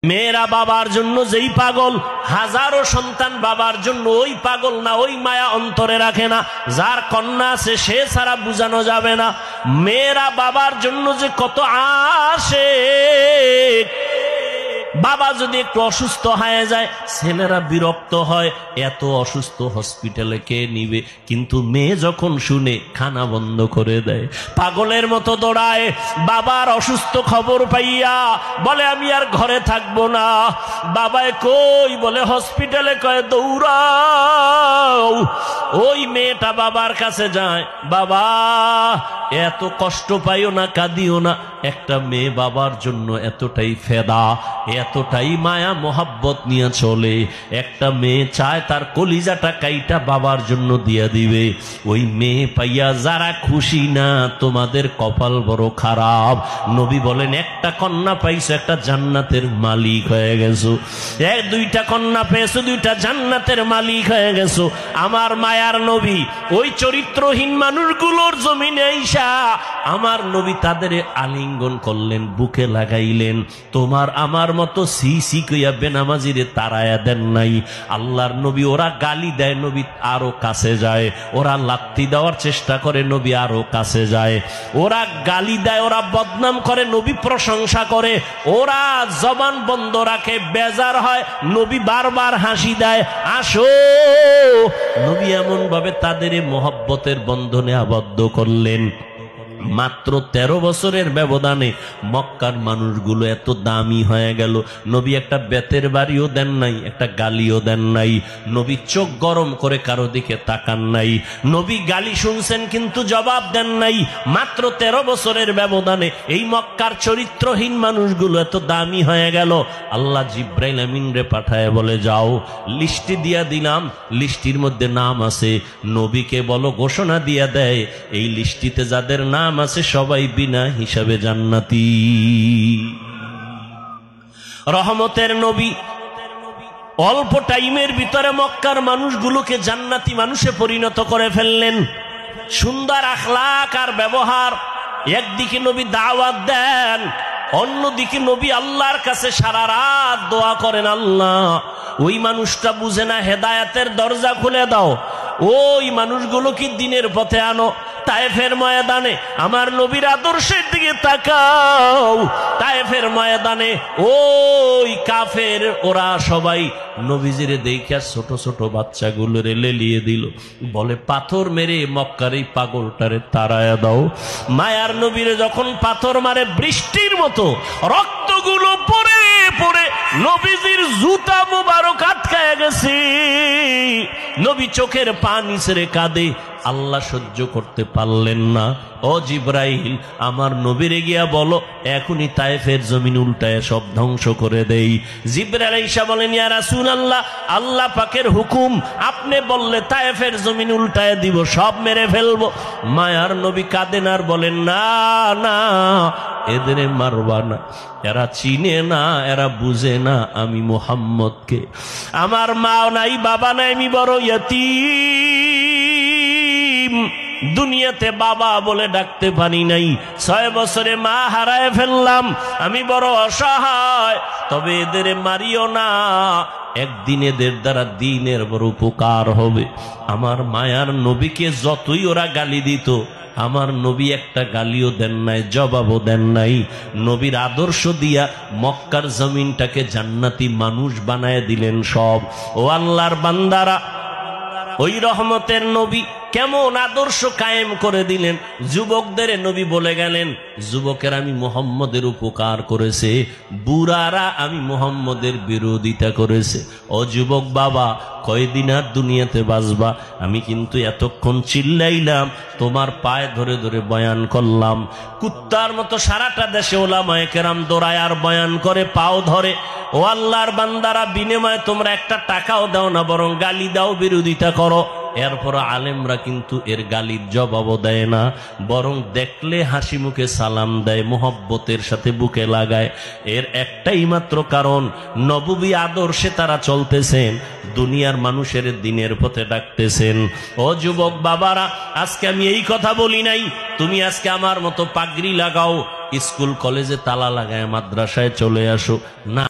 মেয়েরা বাবার জন্য যেই পাগল, হাজারো সন্তান বাবার জন্য ওই পাগল না, ওই মায়া অন্তরে রাখে না। যার কন্যা আছে সে ছাড়া বুঝানো যাবে না। মেয়েরা বাবার জন্য যে কত আশিক। বাবা যদি একটু অসুস্থ হয়ে যায় ছেলেরা বিরক্ত হয়, এত অসুস্থ হসপিটালে কে নিবে। কিন্তু মেয়ে যখন শুনে খানা বন্ধ করে দেয়, পাগলের মতো দৌড়ায়। বাবার অসুস্থ খবর পাইয়া বলে আমি আর ঘরে থাকবো না। বাবায় কই বলে হসপিটালে, কয় দৌড়াও। ওই মেয়েটা বাবার কাছে যায়, বাবা এত কষ্ট পাইও না, কাঁদিও না। একটা মেয়ে বাবার জন্য এতটাই ফেদা, এতটাই মায়া মোহাব্বত নিয়ে চলে। একটা মেয়ে চায় তার কলিজাটা কাইটা বাবার জন্য দিয়া দিবে। ওই মেয়ে পাইয়া যারা খুশি না, তোমাদের কপাল বড় খারাপ। নবী বলেন একটা কন্যা পাইছো, একটা জান্নাতের মালিক হয়ে গেছো। দুইটা কন্যা পেয়েছো, দুইটা জান্নাতের মালিক হয়ে গেছো। আমার মায়ার নবী ওই চরিত্রহীন মানুষগুলোর জমিনে আইসা আমার নবী তাদের আলিঙ্গন করলেন, বুকে লাগাইলেন। তোমার আমার মতো সি কইয়া বেনামাজিরে তাড়ায়া দেন নাই। আল্লাহর নবী ওরা গালি দেয়, নবী আরো কাছে যায়। ওরা লাত্তি দেওয়ার চেষ্টা করে, নবী আরো কাছে যায়। ওরা গালি দেয়, ওরা বদনাম করে, নবী প্রশংসা করে। ওরা জবান বন্ধ রাখে, বেজার হয়, নবী বারবার হাসি দেয়, আসো। নবী এমন ভাবে তাদের মহব্বতের বন্ধনে আবদ্ধ করলেন। মাত্র 13 বছরের ব্যবধানে মক্কার মানুষগুলো এত দামি হয়ে গেল। নবী একটা বেতের বাড়িও দেন নাই, একটা গালিও দেন নাই। নবী চোখ গরম করে কারো দিকে তাকান নাই। নবী গালি শুনছেন কিন্তু জবাব দেন নাই। মাত্র 13 বছরের ব্যবধানে এই মক্কার চরিত্রহীন মানুষগুলো এত দামি হয়ে গেল। আল্লাহ জিব্রাইল আমিন রে পাঠায় বলে, যাও লিস্টি দিয়া দিলাম, লিস্টির মধ্যে নাম আছে। নবীকে বলো ঘোষণা দিয়া দেয়, এই লিস্টিতে যাদের নাম আছে সবাই বিনা হিসাবে জান্নাতি। রহমতের নবী অল্প টাইমের ভিতরে মক্কার মানুষগুলোকে জান্নাতি মানুষে পরিণত করে ফেললেন। সুন্দর আখলাক আর ব্যবহার। একদিকে নবী দাওয়াত দেন, অন্যদিকে নবী আল্লাহর কাছে সারা রাত দোয়া করেন, আল্লাহ ওই মানুষটা বুঝে না, হেদায়েতের দরজা খুলে দাও। ওই মানুষগুলো কি দিনের পথে আনো। তায়েফের ময়দানে আমার নবীর আদর্শের দিকে তাকাও। তায়েফের ময়দানে ওই কাফের ওরা সবাই নবীজিরে দেখা ছোট ছোট বাচ্চাগুলোরে লেলিয়ে দিল। বলে পাথর মেরে মক্কার এই পাগলটারে তাড়ায়া দাও। মায়ার নবীরে যখন পাথর মারে বৃষ্টির মতো রক্তগুলো পড়ে পড়ে নবীজির জুতা মুবারক আটকায় গেছে। নবী চোখের পানি ছেড়ে কাঁদে। আল্লাহ সহ্য করতে পারলেন না। ও জিব্রাইল, আমার নবীরে গিয়া বলো এখনই তায়েফের জমিন উল্টায় সব ধ্বংস করে দেই। জিব্রাইল আইসা বলেন, ইয়া রাসূলুল্লাহ, আল্লাহ পাকের হুকুম, আপনি বললে তায়েফের জমিন উল্টায় দিব, সব মেরে ফেলবো। মায়ার নবী কাঁদেন আর বলেন, না না, এদের মারবা না। এরা চিনে না, এরা বুঝে না আমি মুহাম্মদকে। আমার মা নাই, বাবা নাই, আমি বড় ইয়তীম। দুনিয়াতে বাবা বলে ডাকতে পারি নাই। 6 বছরে মা হারায় ফেললাম, আমি বড় অসহায়। তবে এদের মারিও না, একদিন এদের দ্বারা দিনের বড় উপকার হবে। আমার মায়ার নবীকে যতই ওরা গালি দিত, আমার নবী একটা গালিও দেন নাই, জবাবও দেন নাই। নবীর আদর্শ দিয়া মক্কার জমিনটাকে জান্নাতি মানুষ বানায় দিলেন সব। ও আল্লাহর বান্দারা, ওই রহমতের নবী কেমন আদর্শ কায়েম করে দিলেন। যুবকদের নবী বলে গেলেন, যুবকের আমি মুহাম্মদের উপকার করেছে, বুড়ারা আমি মুহাম্মদের বিরোধিতা করেছে। ও যুবক বাবা, কয়দিন আর দুনিয়াতে বাঁচবা? আমি কিন্তু এতক্ষণ চিল্লাইলাম, তোমার পায়ে ধরে ধরে বয়ান করলাম। কুত্তার মতো সারাটা দেশে ওলামায়ে কেরাম দৌড়ায় আর বয়ান করে, পাও ধরে। ও আল্লাহর বান্দারা, বিনিময়ে তোমরা একটা টাকাও দাও না, বরং গালি দাও, বিরোধিতা করো। এরপর আলেমরা কিন্তু এর গালির জবাবও দেয় না, বরং দেখলে হাসি মুখে সালাম দেয়, মোহব্বতের সাথে বুকে লাগায়। এর একটাই মাত্র কারণ, নববী আদর্শে তারা চলতেছেন, দুনিয়ার মানুষের দিনের পথে ডাকতেছেন। ও যুবক বাবারা, আজকে আমি এই কথা বলি নাই তুমি আজকে আমার মতো পাগড়ি লাগাও, স্কুল কলেজে তালা লাগায় মাদ্রাসায় চলে আসো, না।